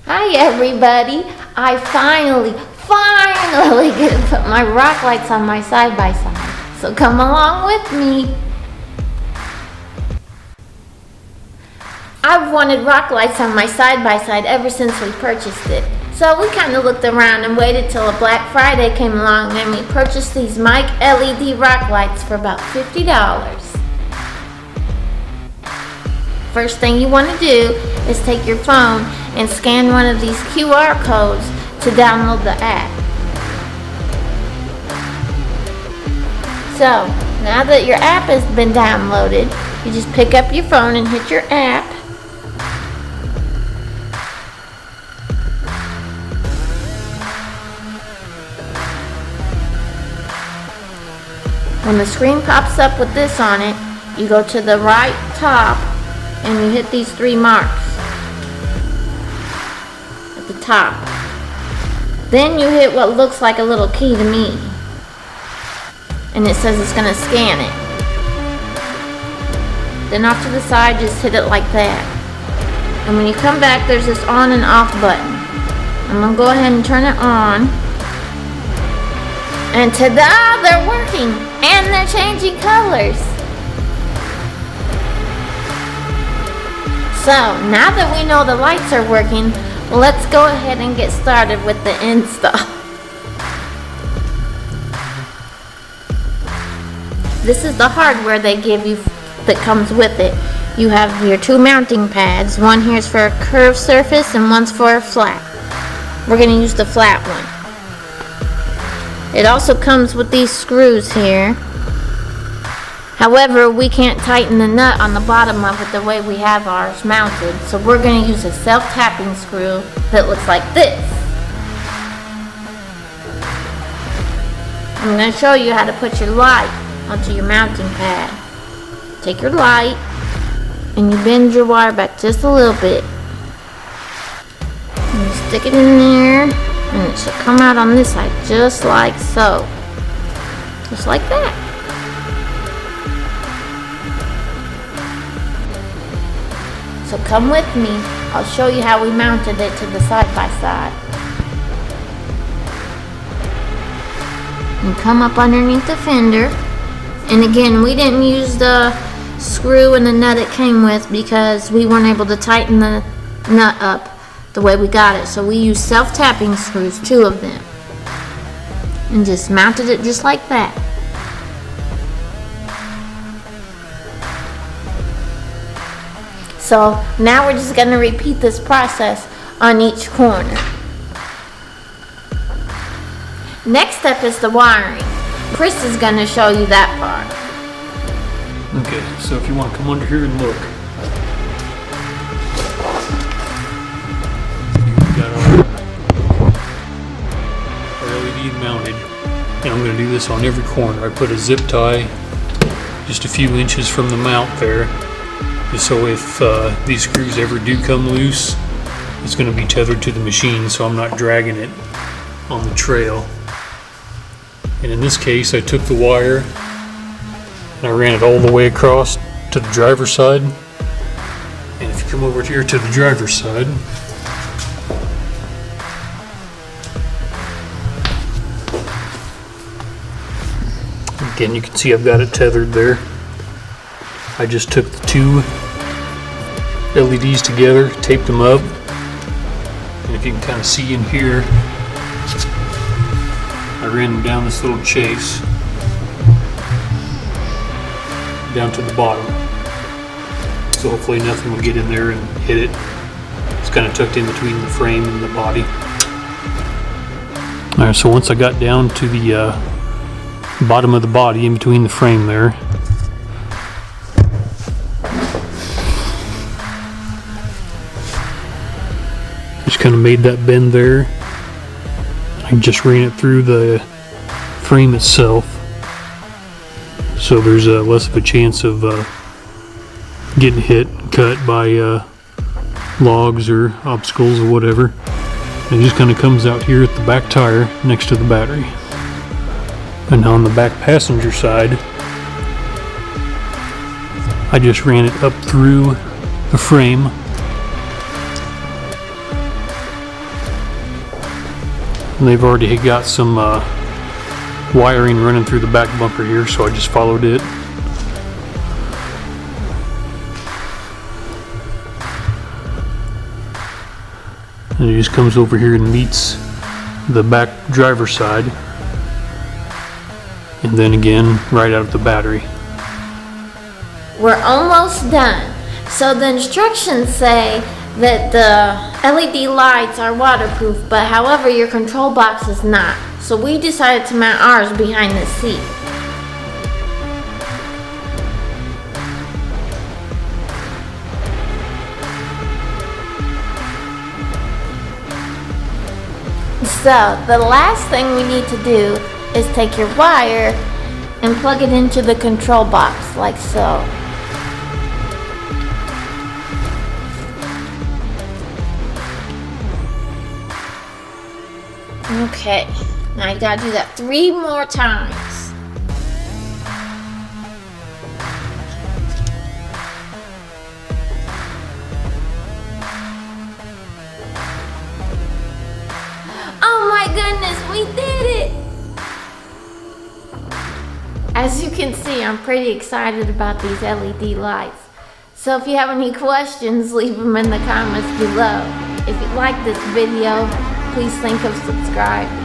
Hi everybody! I finally get to put my rock lights on my side-by-side. So come along with me. I've wanted rock lights on my side-by-side ever since we purchased it. So we kind of looked around and waited till a Black Friday came along and we purchased these mic LED rock lights for about $50. First thing you want to do is take your phone and scan one of these QR codes to download the app. So, now that your app has been downloaded, you just pick up your phone and hit your app. When the screen pops up with this on it, you go to the right top and you hit these three marks at the top. Then you hit what looks like a little key to me, and it says it's going to scan it. Then off to the side, just hit it like that. And when you come back, there's this on and off button. I'm going to go ahead and turn it on. And ta-da! They're working! And they're changing colors! So, now that we know the lights are working, let's go ahead and get started with the install. This is the hardware they give you that comes with it. You have your two mounting pads. One here is for a curved surface and one's for a flat. We're going to use the flat one. It also comes with these screws here. However, we can't tighten the nut on the bottom of it the way we have ours mounted, so we're going to use a self-tapping screw that looks like this. I'm going to show you how to put your light onto your mounting pad. Take your light and you bend your wire back just a little bit. And you stick it in there and it should come out on this side just like so. Just like that. So come with me, I'll show you how we mounted it to the side-by-side. And come up underneath the fender. And again, we didn't use the screw and the nut it came with because we weren't able to tighten the nut up the way we got it. So we used self-tapping screws, 2 of them. And just mounted it just like that. So now we're just going to repeat this process on each corner. Next step is the wiring. Chris is going to show you that part. Okay, so if you want to come under here and look. We've got our LED mounted. And I'm going to do this on every corner. I put a zip tie just a few inches from the mount there. So if these screws ever do come loose, it's going to be tethered to the machine, so I'm not dragging it on the trail. And in this case, I took the wire and I ran it all the way across to the driver's side. And if you come over here to the driver's side, again, you can see I've got it tethered there. I just took the 2 LEDs together, taped them up, and if you can kind of see in here, I ran them down this little chase down to the bottom, so hopefully nothing will get in there and hit it. It's kind of tucked in between the frame and the body. Alright, so once I got down to the bottom of the body, in between the frame there, just kind of made that bend there. I just ran it through the frame itself, so there's less of a chance of getting hit, cut by logs or obstacles or whatever. It just kind of comes out here at the back tire next to the battery. And on the back passenger side, I just ran it up through the frame And they've already got some wiring running through the back bumper here, so I just followed it. And it just comes over here and meets the back driver's side, and then again right out of the battery. We're almost done. So the instructions say that the LED lights are waterproof, but however your control box is not. So we decided to mount ours behind the seat. So the last thing we need to do is take your wire and plug it into the control box like so. Okay, now you gotta do that 3 more times. Oh my goodness, we did it! As you can see, I'm pretty excited about these LED lights. So if you have any questions, leave them in the comments below. If you like this video, please think of subscribe.